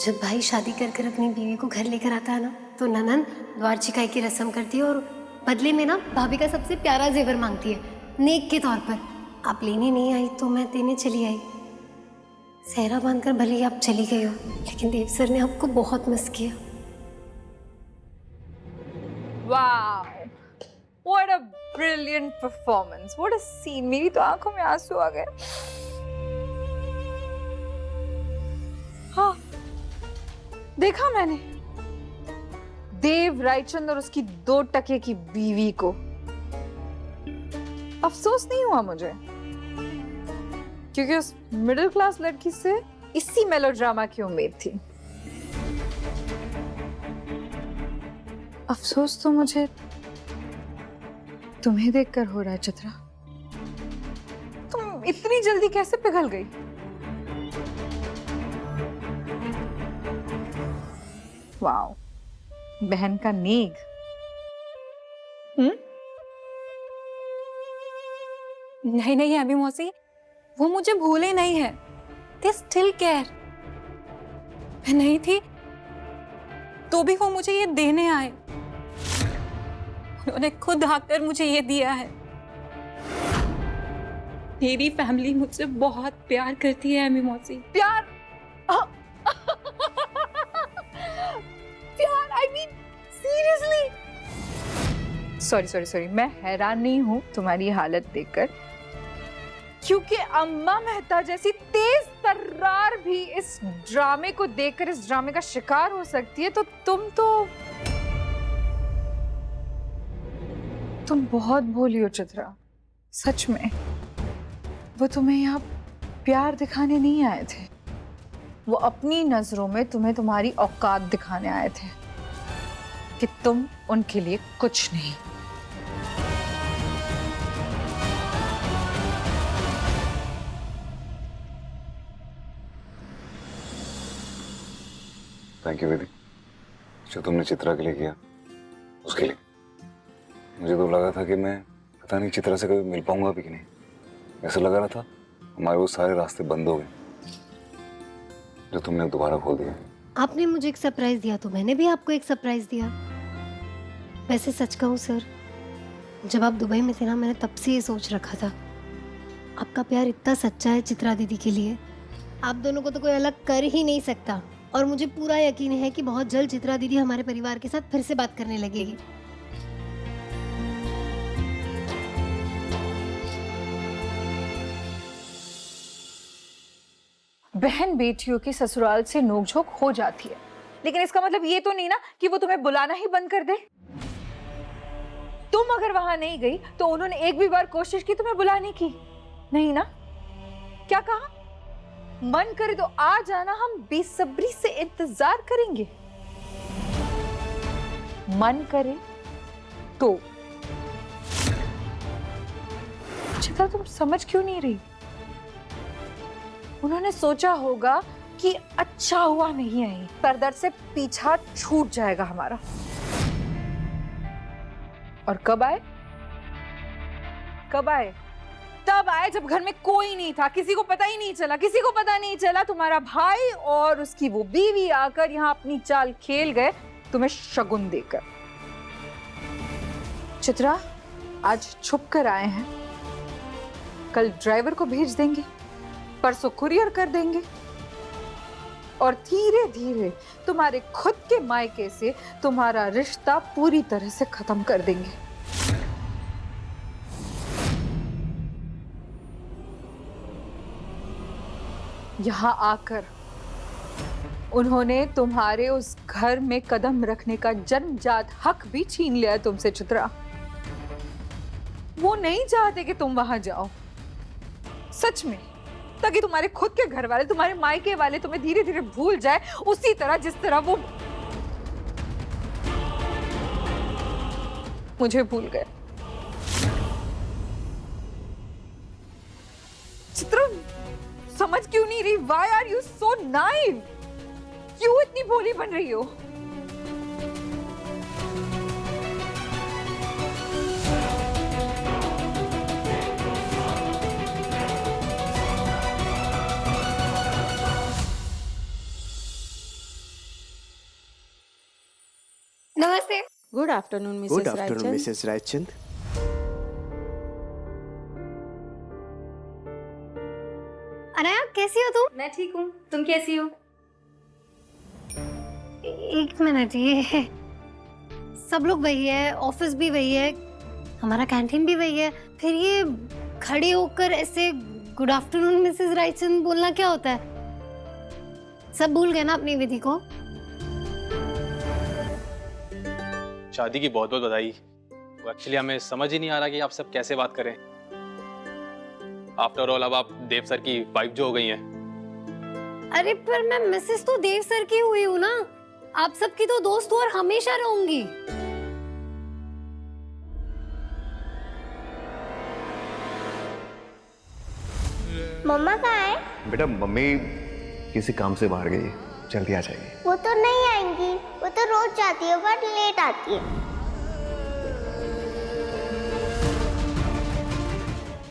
जब भाई शादी कर कर अपनी बीवी को घर लेकर आता है ना, तो ननंद द्वार छिकाई की रस्म करती है और बदले में ना भाभी का सबसे प्यारा जेवर मांगती है, नेक के तौर पर। आप लेने नहीं आई तो मैं देने चली आई। सेहरा बांधकर भले ही आप चली गई हो, लेकिन देव सर ने आपको बहुत मिस किया। Wow, what a brilliant performance, what a scene. मेरी तो आंखों में आंसू आ गए। हाँ, देखा मैंने देव रायचंद और उसकी 2 टके की बीवी को। अफसोस नहीं हुआ मुझे, क्योंकि उस मिडिल क्लास लड़की से इसी मेलोड्रामा की उम्मीद थी। अफसोस तो मुझे तुम्हें देखकर हो रहा है चित्रा। तुम इतनी जल्दी कैसे पिघल गई? वाओ, बहन का नेग। नहीं नहीं अभी मौसी, वो मुझे भूले नहीं है। They still care। मैं नहीं थी तो भी वो मुझे ये देने आए। उन्होंने खुद आकर मुझे ये दिया है। मेरी फैमिली मुझसे बहुत प्यार करती है अम्मी मौसी। प्यार? प्यार? I mean, seriously? सॉरी, मैं हैरान नहीं हूँ तुम्हारी हालत देखकर, क्योंकि अम्मा मेहता जैसी तेज तर्रार भी इस ड्रामे को देखकर इस ड्रामे का शिकार हो सकती है, तो तुम बहुत भोली हो चित्रा। सच में वो तुम्हें यहाँ प्यार दिखाने नहीं आए थे, वो अपनी नजरों में तुम्हें तुम्हारी औकात दिखाने आए थे कि तुम उनके लिए कुछ नहीं। थैंक यू विधि, जो तुमने चित्रा के लिए किया उसके लिए। मुझे तो लगा था कि मैं पता नहीं चित्रा से कभी मिल पाऊंगा भी कि नहीं। ऐसा लग रहा था हमारे वो सारे रास्ते बंद हो गए, जो तुमने दोबारा खोल दिया। आपने मुझे एक सरप्राइज दिया तो मैंने भी आपको एक सरप्राइज दिया। वैसे सच कहूँ सर, जब आप दुबई में थे ना, मैंने तब से ये सोच रखा था, आपका प्यार इतना सच्चा है चित्रा दीदी के लिए, आप दोनों को तो कोई अलग कर ही नहीं सकता। और मुझे पूरा यकीन है कि बहुत जल्द चित्रा दीदी हमारे परिवार के साथ फिर से बात करने लगेगी। बहन बेटियों की ससुराल से नोकझोंक हो जाती है, लेकिन इसका मतलब ये तो नहीं ना कि वो तुम्हें बुलाना ही बंद कर दे। तुम अगर वहां नहीं गई तो उन्होंने एक भी बार कोशिश की तुम्हें बुलाने की? नहीं ना? क्या कहा? मन करे तो आ जाना, हम बेसब्री से इंतजार करेंगे। मन करे तो। चित्रा, तुम समझ क्यों नहीं रही? उन्होंने सोचा होगा कि अच्छा हुआ नहीं आई, सरदर्द से पीछा छूट जाएगा हमारा। और कब आए? तब आए जब घर में कोई नहीं था, किसी को पता नहीं चला। तुम्हारा भाई और उसकी वो बीवी आकर यहाँ अपनी चाल खेल गए, तुम्हें शगुन देकर। चित्रा, आज छुप कर आए हैं, कल ड्राइवर को भेज देंगे, परसों कुरियर कर देंगे, और धीरे धीरे तुम्हारे खुद के मायके से तुम्हारा रिश्ता पूरी तरह से खत्म कर देंगे। यहां आकर उन्होंने तुम्हारे उस घर में कदम रखने का जन्मजात हक भी छीन लिया है तुमसे चित्रा। वो नहीं चाहते कि तुम वहां जाओ, सच में, ताकि तुम्हारे खुद के घर वाले, तुम्हारे मायके वाले तुम्हें धीरे धीरे भूल जाए, उसी तरह जिस तरह वो मुझे भूल गए। चित्रा, समझ क्यों नहीं रही? Why are you so naive? क्यों इतनी भोली बन रही हो? नमस्ते। Good afternoon good Mrs afternoon Raichand. Mrs Raichand. Anaya कैसी हो तुम? मैं ठीक हूँ, तुम कैसी हो? एक मिनट, ये सब लोग वही है, ऑफिस भी वही है, हमारा कैंटीन भी वही है, फिर ये खड़े होकर ऐसे गुड आफ्टरनून मिसेस रायचंद बोलना क्या होता है? सब भूल गए ना अपनी विधि को? शादी की बहुत बहुत बधाई। वो एक्चुअली हमें समझ ही नहीं आ रहा कि आप सब कैसे बात करें। आफ्टर ऑल अब आप देव सर की वाइफ जो हो गई हैं। अरे पर मैं मिसेस तो देव सर की हुई हूँ ना, आप सबकी तो दोस्त और हमेशा रहूंगी। मम्मा कहाँ है? बेटा मम्मी किसी काम से बाहर गई है, जल्दी आ जाएगी। वो तो नहीं आएंगी, वो तो रोज जाती है बट लेट आती है।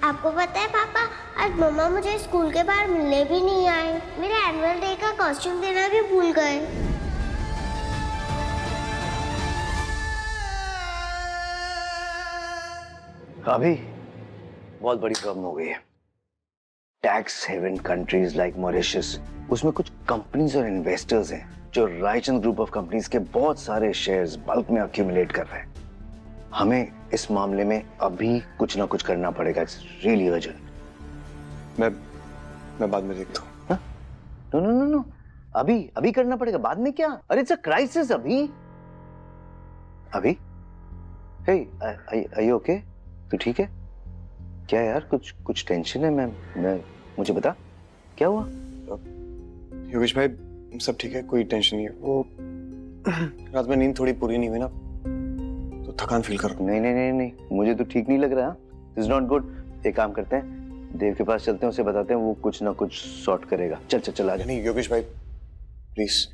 आपको पता है पापा, आज मम्मा मुझे स्कूल के बाहर मिलने भी नहीं आए, मेरे एनुअल डे का कॉस्ट्यूम देना भी भूल गए। अभी बहुत बड़ी प्रॉब्लम हो गई है। Tax haven countries like Mauritius, उसमें कुछ कंपनीज और इन्वेस्टर्स हैं जो रायचंद ग्रुप ऑफ कंपनीज के बहुत सारे शेयर्स बल्क में अक्यूमुलेट कर रहे हैं। हमें इस मामले में अभी कुछ ना कुछ करना पड़ेगा। It's really urgent. मैं बाद में देखता हूँ। नो नो नो नो, अभी करना पड़ेगा, बाद में क्या? अरे इट्स अ क्राइसिस। अभी हे आर यू ओके? तू ठीक है क्या यार? कुछ टेंशन है? मैं मुझे बता क्या हुआ? योगेश भाई सब ठीक है, कोई टेंशन नहीं है। वो रात में नींद थोड़ी पूरी नहीं हुई ना, तो थकान फील कर रहा हूँ। नहीं, मुझे तो ठीक नहीं लग रहा। It's not good. एक काम करते हैं, देव के पास चलते हैं, उसे बताते हैं, वो कुछ ना कुछ सॉर्ट करेगा। चल आ जा। नहीं योगेश भाई प्लीज,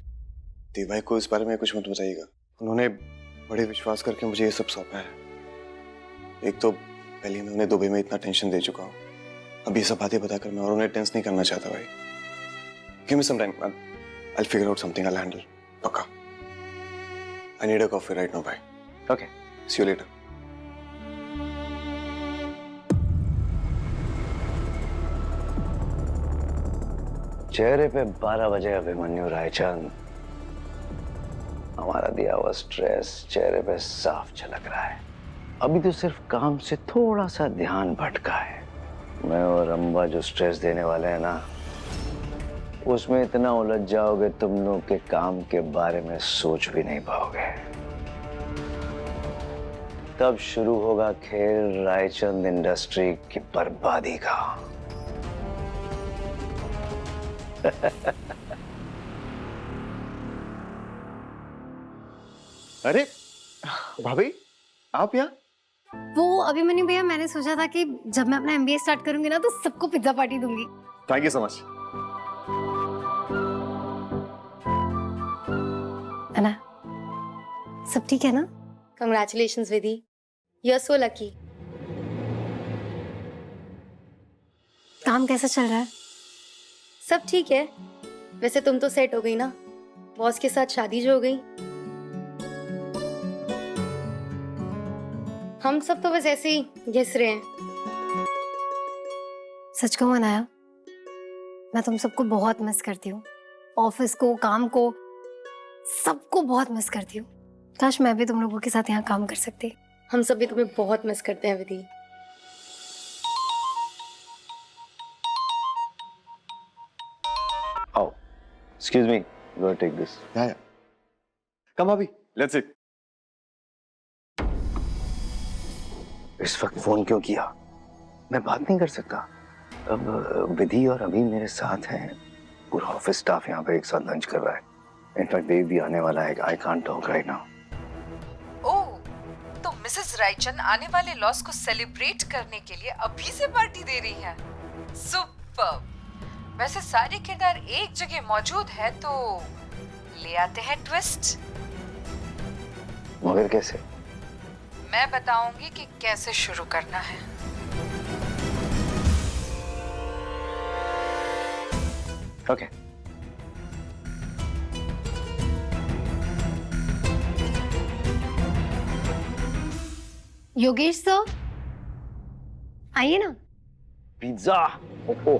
देव भाई को इस बारे में कुछ मत बताइएगा। उन्होंने बड़े विश्वास करके मुझे ये सब सौंपा है। एक तो पहले मैं उन्हें दुबई में इतना टेंशन दे चुका हूँ, अब ये सब बातें बताकर मैं और उन्हें टेंस नहीं करना चाहता भाई। Give me some time, I'll figure out something, I'll handle. पक्का। I need a coffee right now, भाई। Okay. See you later. चेहरे पे 12 बजे अभिमन्यु रायचंद, हमारा दिया हुआ स्ट्रेस चेहरे पे साफ झलक रहा है। अभी तो सिर्फ काम से थोड़ा सा ध्यान भटका है। मैं और अम्बा जो स्ट्रेस देने वाले हैं ना, उसमें इतना उलझ जाओगे तुम लोग के काम के बारे में सोच भी नहीं पाओगे। तब शुरू होगा खेल रायचंद इंडस्ट्री की बर्बादी का। अरे भाभी आप यहाँ? वो अभिमन्यु भैया, मैंने सोचा था कि जब मैं अपना MBA स्टार्ट करूंगी ना तो सबको पिज्जा पार्टी दूंगी। Thank you so much. अना, सब ठीक है ना? Congratulations, Vidhi. You're so lucky. काम कैसा चल रहा है? सब ठीक है। वैसे तुम तो सेट हो गई ना, बॉस के साथ शादी जो हो गई। हम सब तो बस ऐसे ही घिस रहे हैं। सच कहूं अनाया, मैं तुम सबको बहुत मिस करती हूँ। ऑफिस को, काम को, सबको बहुत मिस करती हूँ। काश मैं भी तुम लोगों के साथ यहाँ काम कर सकती। हम सब भी तुम्हें बहुत मिस करते हैं विधि। Oh, excuse me, go take this. Yeah. Come भाभी, let's sit. इस वक्त फोन क्यों किया? मैं बात नहीं कर सकता। अब विधि और अभी मेरे साथ हैं, पूरा ऑफिस स्टाफ यहाँ पे एक साथ लंच कर रहा है। इनफैक्ट देव भी आने वाला है। I can't talk right now. Oh, तो मिसेस रायचंद आने वाले लॉस को सेलिब्रेट करने के लिए अभी से पार्टी दे रही है। सुपर्ब। वैसे सारे किरदार एक जगह मौजूद है तो ले आते हैं ट्विस्ट। मगर कैसे? मैं बताऊंगी कि कैसे शुरू करना है। ओके। योगेश सर, आइए ना। पिज्जा। ओहो।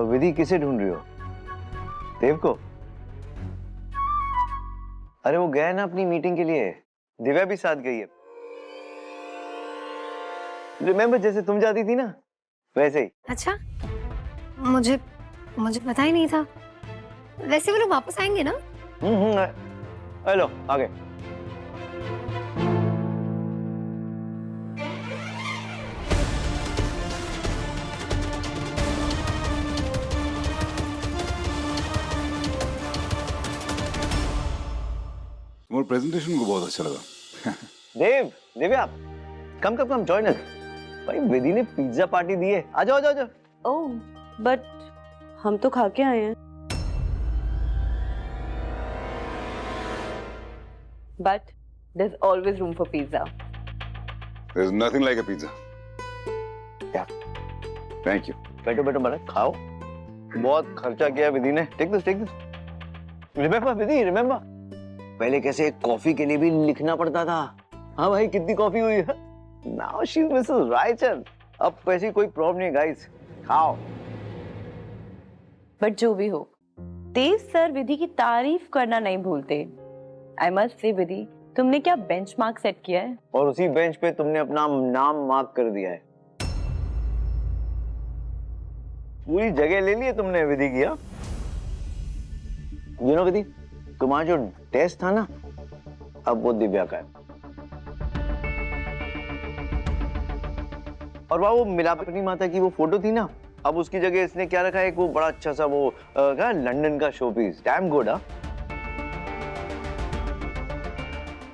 विधि किसे ढूंढ रही हो? देव को? अरे वो गया है ना अपनी मीटिंग के लिए। दिव्या भी साथ गई है। रिमेम्बर जैसे तुम जाती थी ना, वैसे ही। अच्छा, मुझे पता ही नहीं था। वैसे वो लोग वापस आएंगे ना? हेलो, आगे। तुम्हारा प्रेजेंटेशन को बहुत अच्छा लगा। देव, दिव्या, कम जॉइन अस। भाई विधि ने पिज्जा पार्टी दी है। आ जाओ। ओह, बट हम तो खा के आए हैं। But there's always room for pizza. There's nothing like a pizza. Yeah. Thank you. बैठो बड़ा खाओ। बहुत खर्चा किया विधि ने। Take this. Remember Vidhi, remember पहले कैसे एक कॉफी के लिए भी लिखना पड़ता था। हाँ भाई, कितनी कॉफी हुई है। Now she's Mrs. रायचंद। अब वैसी कोई प्रॉब्लम नहीं गाइस, खाओ। बट जो भी हो, तेज सर विधि की तारीफ करना नहीं भूलते। आई मस्ट से विधि, तुमने क्या बेंचमार्क सेट किया है। और उसी बेंच पे तुमने अपना नाम मार्क कर दिया है। पूरी जगह ले ली है तुमने विधि की। यू नो विधि, तुम्हारा जो टेस्ट था ना, अब वो दिव्या का है। और वो मिलापनी माता की वो फोटो थी ना, अब उसकी जगह इसने क्या रखा है, एक वो बड़ा अच्छा सा वो क्या लंदन का शोपीस। Damn good. हाँ,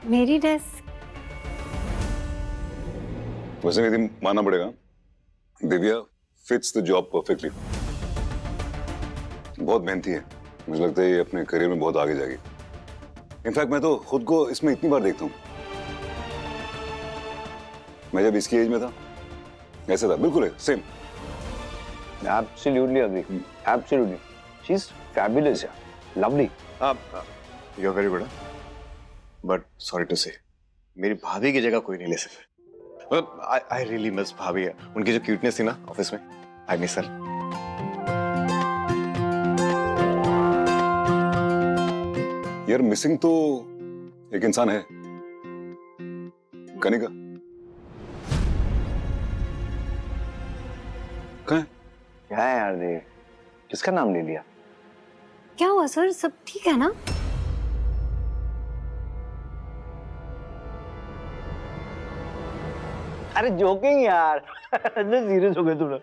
मेरी ड्रेस। वैसे नितिन, मानना पड़ेगा, Divya fits the job perfectly. बहुत मेहनती है। मुझे लगता है ये अपने करियर में बहुत आगे जाएगी। इनफैक्ट मैं तो खुद को इसमें इतनी बार देखता हूँ। मैं जब इसकी एज में था ऐसा था, बिल्कुल same. Absolutely agree. Absolutely. She's fabulous. Lovely. You're very good. But sorry to say, मेरी भाभी की जगह कोई नहीं ले सकता। Well, I really miss भाभी। उनकी जो क्यूटनेस थी ना ऑफिस में, I miss her. यार मिसिंग तो एक इंसान है, कनिका। कहाँ है? क्या है यार देव, किसका नाम ले लिया? क्या हुआ सर, सब ठीक है ना? अरे जोकिंग यार। इतने सीरियस हो गए तुम।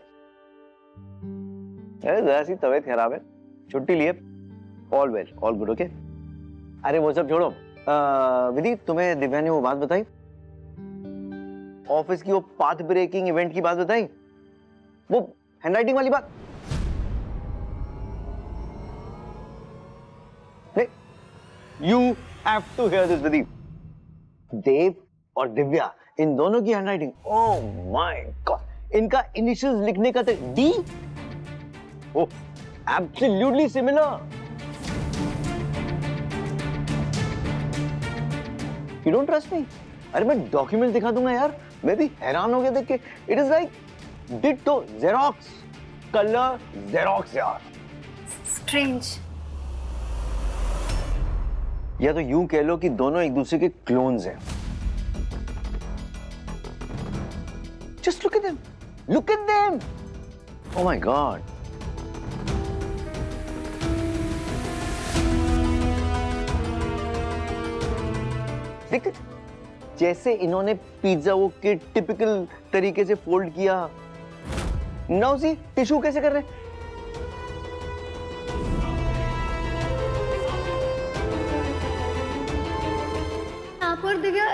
अरे जरा सी तबीयत खराब है, छुट्टी लिए। All well, all good. Okay. अरे वो सब छोड़ो। विधि, तुम्हें दिव्या ने वो बात बताई, ऑफिस की वो पाथ ब्रेकिंग इवेंट की बात बताई, वो हैंडराइटिंग वाली बात? You have to hear this Vidhi. Dev और दिव्या, इन दोनों की हैंडराइटिंग, ओह माय गॉड, इनका इनिशियल्स लिखने का तक D, oh absolutely similar. You don't trust me? अरे मैं डॉक्यूमेंट दिखा दूंगा यार, मैं भी हैरान हो गया देख के। It is like ditto, xerox, colour xerox यार। स्ट्रेंज। या तो यूं कह लो कि दोनों एक दूसरे के क्लोन्स हैं। Just look at them. Look at them. Oh my God. देखते जैसे इन्होंने पिज्जा वो के टिपिकल तरीके से फोल्ड किया, नाउ सी टिश्यू कैसे कर रहे हैं। आप और दिव्या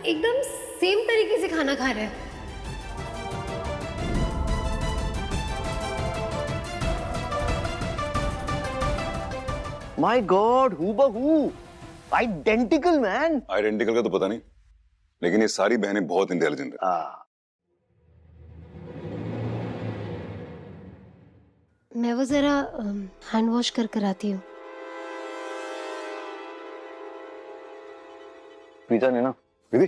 एकदम सेम तरीके से खाना खा रहे हैं। My God, हूबहू, आइडेंटिकल मैन। आइडेंटिकल का तो पता नहीं, लेकिन ये सारी बहनें बहुत इंटेलिजेंट है। मैं वो ज़रा हैंड वॉश कर आती हूँ। प्रीता ने ना विधि,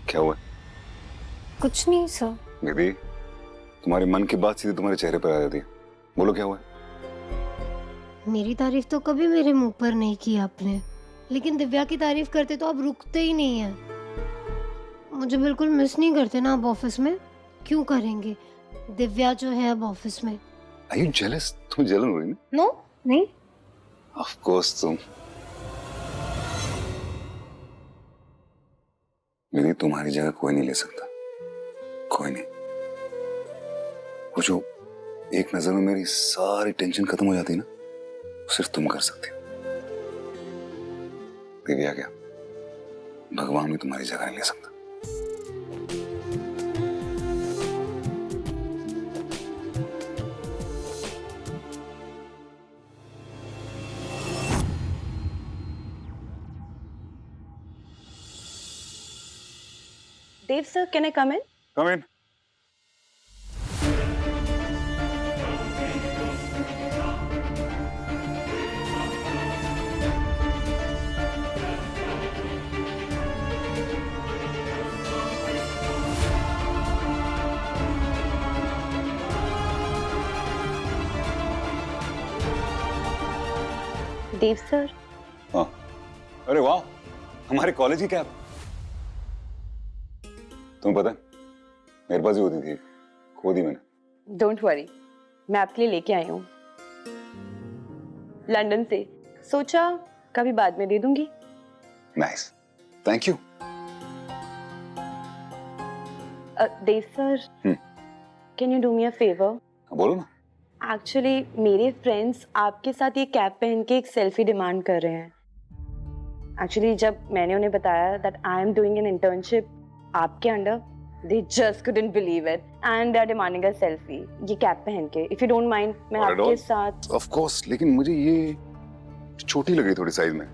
क्या हुआ? कुछ नहीं सर। विधि, तुम्हारे मन की बात सीधे तुम्हारे चेहरे पर आ जाती है। बोलो क्या हुआ? मेरी तारीफ तो कभी मेरे मुंह पर नहीं की आपने, लेकिन दिव्या की तारीफ करते तो आप रुकते ही नहीं है। मुझे बिल्कुल मिस नहीं करते ना आप ऑफिस में? क्यों करेंगे? दिव्या जो है अब ऑफिस में। Are you jealous? तुम जलन हो रही ना? नो नहीं। Of course तुम। विधि, तुम्हारी जगह कोई नहीं ले सकता, कोई नहीं। वो जो एक नजर में मेरी सारी टेंशन खत्म हो जाती है ना, वो सिर्फ तुम कर सकती हो। दिव्या क्या, भगवान भी तुम्हारी जगह नहीं ले सकता। Dave sir, can I come in? Come in. Dave sir, हाँ, अरे वाह, हमारे कॉलेज की कैब। तुम्हें पता है, मेरे पास ही होती थी, खो दी मैंने। don't worry, मैं आपके लिए लेके आई हूँ लंदन से। सोचा कभी बाद में दे दूंगी। Nice, thank you. Dave sir, can you do me a favor? बोलो ना। एक्चुअली मेरे फ्रेंड्स आपके साथ ये कैप पहन के एक सेल्फी डिमांड कर रहे हैं। एक्चुअली जब मैंने उन्हें बताया that I am doing an internship आपके under, they just couldn't believe it and they are demanding a selfie ये कैप पहन के। इफ यू डोंट माइंड, मैं आपके साथ। ऑफ कोर्स, लेकिन मुझे ये छोटी लग रही थोड़ी साइज में।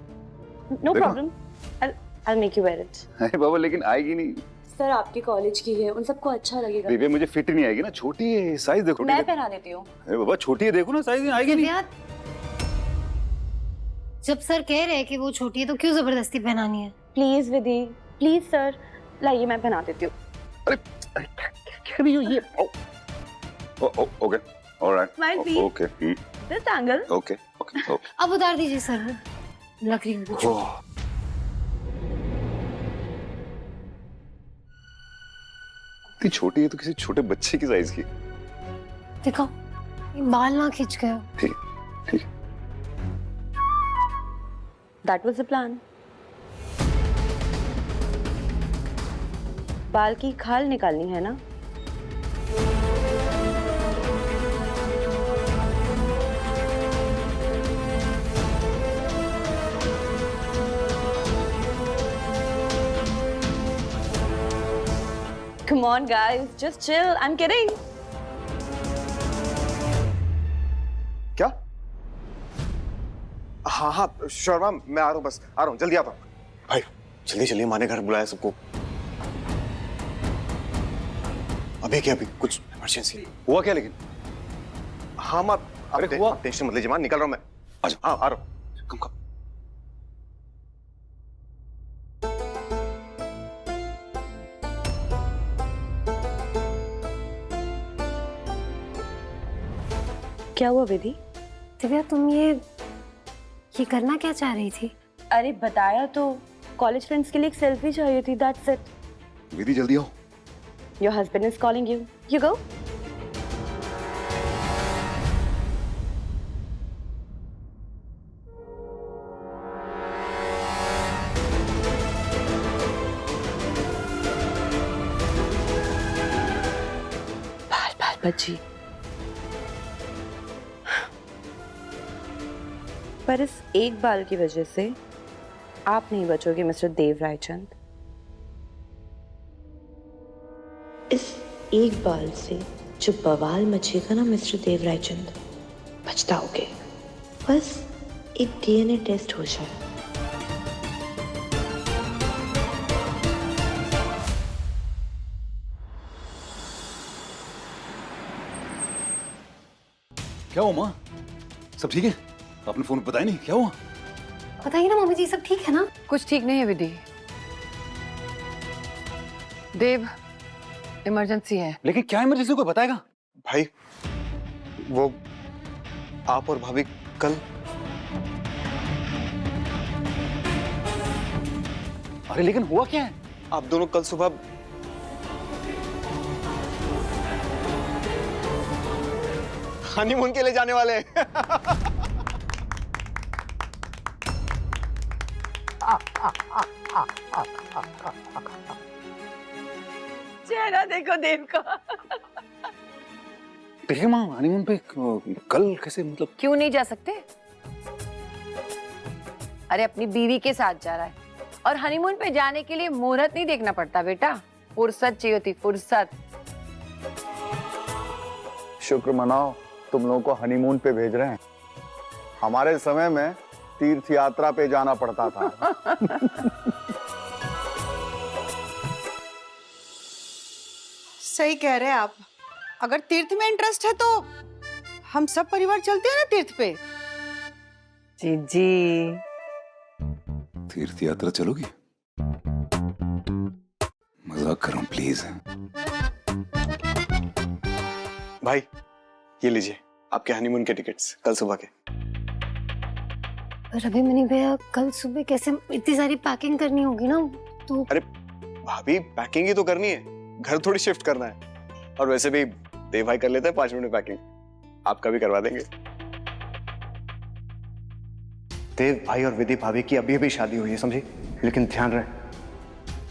No problem, I make you wear it. अरे बाबा, लेकिन आएगी नहीं। सर आपके कॉलेज की है, उन सबको अच्छा लगेगा। दिव्या, मुझे फिट नहीं आएगी ना, छोटी है, साइज देखो। मैं पहना देती हूँ। अरे बाबा, छोटी है, देखो ना, साइज आएगी नहीं। जब सर कह रहे हैं कि वो छोटी है तो क्यों जबरदस्ती पहनानी है? प्लीज विधि, प्लीज सर, लाइए मैं पहना देती हूँ। अरे क्या रही हो ये? Okay, alright, Smile, please. Okay, this angle. Okay, okay. अब उतार दीजिए सर, लकड़ी में कुछ। इतनी छोटी है तो किसी छोटे बच्चे की साइज की। देखो, ये बाल ना खिंच गए। ठीक, ठीक। That was the plan. बाल की खाल निकालनी है ना? Come on guys, just chill. I'm kidding. क्या? हाँ हाँ श्योर मैम, मैं आ रहा हूँ, बस आ रहा हूँ, जल्दी आता हूँ। भाई जल्दी चलिए, माँ ने घर बुलाया सबको। अभी क्या, अभी कुछ इमरजेंसी हुआ क्या लेकिन? हाँ माँ, अरे हुआ? आप टेंशन मत लीजिए माँ, निकल रहा हूँ मैं। अच्छा, हाँ आ रहा हूँ। कम। क्या हुआ विधि? दिव्या, तुम ये करना क्या चाह रही थी? अरे बताया तो, कॉलेज फ्रेंड्स के लिए एक सेल्फी चाहिए थी, दैट्स इट। विधि जल्दी आओ। Your husband is calling you. You go. बाल बची। पर इस एक बाल की वजह से आप नहीं बचोगे मिस्टर देव रायचंद। इस एक बाल से जो बवाल मचेगा ना मिस्टर देव रायचंद, पछताओगे। बस एक डीएनए टेस्ट हो जाए। क्या हुआ माँ? सब ठीक है? आपने फोन पे बताया नहीं, क्या हुआ? बताइए ना मम्मी जी, सब ठीक है ना? कुछ ठीक नहीं है विधि। देव, इमरजेंसी है। लेकिन क्या इमरजेंसी, कोई बताएगा? भाई वो आप और भाभी कल। अरे लेकिन हुआ क्या है? आप दोनों कल सुबह हनीमून के लिए जाने वाले हैं। चेहरा देखो देव का। देखिए माँ, हनीमून पे कल कैसे, मतलब? क्यों नहीं जा सकते? अरे अपनी बीवी के साथ जा रहा है, और हनीमून पे जाने के लिए मुहूर्त नहीं देखना पड़ता बेटा, फुर्सत चाहिए होती, फुर्सत। शुक्र मनाओ, तुम लोगों को हनीमून पे भेज रहे हैं। हमारे समय में तीर्थ यात्रा पे जाना पड़ता था। सही कह रहे हैं आप। अगर तीर्थ में इंटरेस्ट है तो हम सब परिवार चलते हैं ना तीर्थ पे। जी तीर्थ यात्रा चलोगी? मजाक कर रहा हूँ, प्लीज। भाई ये लीजिए आपके हनीमून के टिकट्स कल सुबह के। पर अभिमन्यु भैया, कल सुबह कैसे, इतनी सारी पैकिंग करनी होगी ना तो। अरे भाभी, पैकिंग ही तो करनी है, घर थोड़ी शिफ्ट करना है। और वैसे भी देव भाई कर लेते हैं 5 मिनट में पैकिंग, आपका भी करवा देंगे। देव भाई और विधि भाभी की अभी अभी शादी हुई है, समझी? लेकिन ध्यान रहे,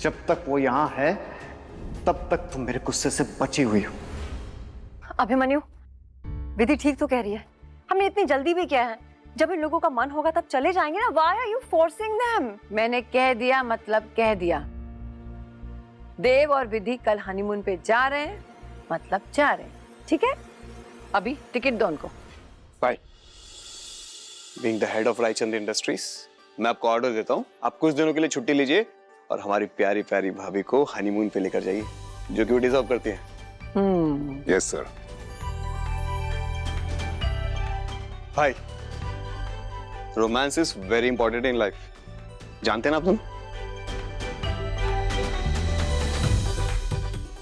जब तक वो यहाँ है तब तक तुम मेरे गुस्से से बची हुई हो। अभिमन्यु, विधि ठीक तो कह रही है। हमने इतनी जल्दी भी क्या है? जब इन लोगों का मन होगा तब चले जाएंगे ना। Why are you forcing them? मैंने कह दिया मतलब कह दिया। देव और विधि कल हनीमून पे जा रहे हैं, मतलब जा रहे हैं, ठीक है? अभी टिकट दो उनको। Bye. Being the head of Raichand industries, मैं आपको ऑर्डर देता हूँ, आप कुछ दिनों के लिए छुट्टी लीजिए और हमारी प्यारी प्यारी भाभी को हनीमून पे लेकर जाइए, जो कि वो डिजर्व करती है। Yes sir. भाई, romance is very important in life, जानते हैं ना आप तुम?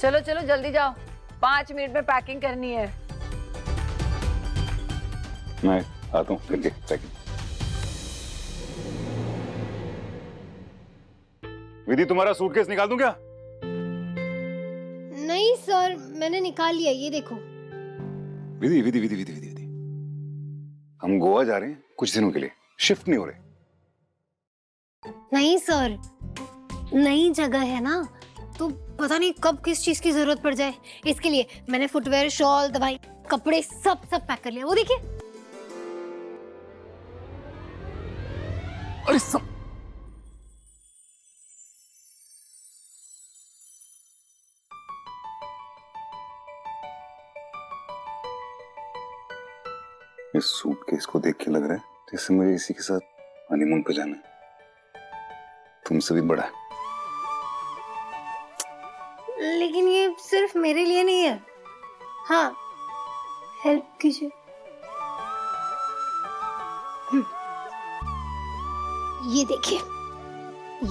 चलो चलो जल्दी जाओ, 5 मिनट में पैकिंग करनी है। मैं आता हूँ करके पैकिंग। विधि, तुम्हारा सूटकेस निकाल दूं क्या? नहीं सर, मैंने निकाल लिया, ये देखो। विधि विधि विधि विधि विधि, हम गोवा जा रहे हैं कुछ दिनों के लिए, शिफ्ट नहीं हो रहे। नहीं सर, नई जगह है ना, तो पता नहीं कब किस चीज की जरूरत पड़ जाए। इसके लिए मैंने फुटवेयर, शॉल, दवाई, कपड़े सब पैक कर लिया। वो देखिए। अरे सब इस सूटकेस को देख के लग रहा है जैसे मुझे इसी के साथ हनीमून पे जाना है। तुमसे भी बड़ा है। लेकिन ये सिर्फ मेरे लिए नहीं है। हाँ, हेल्प कीजिए। ये देखिए,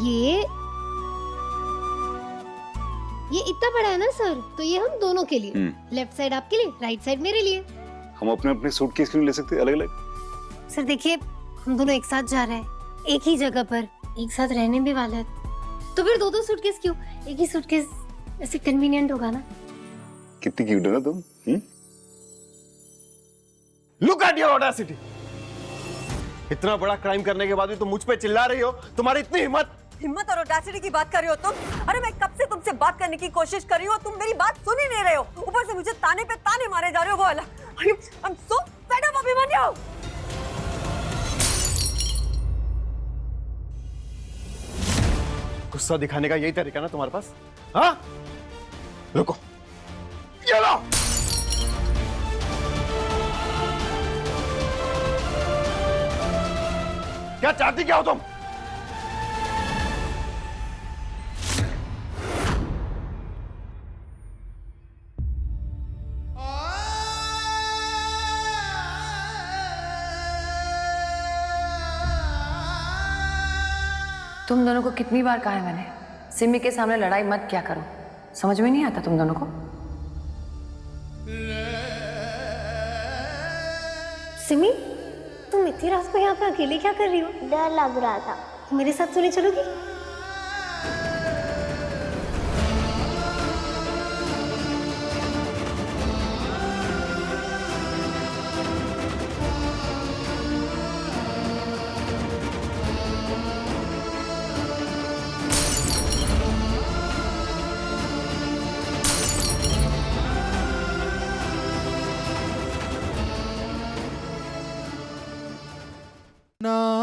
ये इतना बड़ा है ना सर, तो ये हम दोनों के लिए, लेफ्ट साइड आपके लिए, राइट साइड मेरे लिए। हम अपने अपने सूटकेस क्यों नहीं ले सकते अलग अलग? सर देखिए, हम दोनों एक साथ जा रहे हैं, एक ही जगह पर, एक साथ रहने भी वाले हैं, तो फिर 2-2 सूटकेस क्यों? एक ही सूटकेस ऐसे कन्वीनियंट होगा ना। कितनी क्यूट है ना तुम। Look at your audacity. इतना बड़ा क्राइम करने के बाद भी तुम मुझ पे चिल्ला रही हो? तुम्हारी इतनी हिम्मत और ऑडेसिटी की बात कर रही हो तुम? अरे मैं कब से तुमसे बात करने की कोशिश कर रही हूँ, तुम मेरी बात सुन ही नहीं रहे हो। ऊपर से मुझे ताने पे ताने मारे जा रहे हो, वो अलग। I'm so fed up, Abhimanyu. गुस्सा दिखाने का यही तरीका ना तुम्हारे पास? हाँ? रुको, ये लो। क्या चाहती क्या हो तुम? तुम दोनों को कितनी बार कहा है मैंने, सिमी के सामने लड़ाई मत क्या करो। समझ में नहीं आता तुम दोनों को? सिमी, तुम इतनी रात को यहाँ पे अकेले क्या कर रही हो? डर लग रहा था। मेरे साथ सोने चलोगी? ना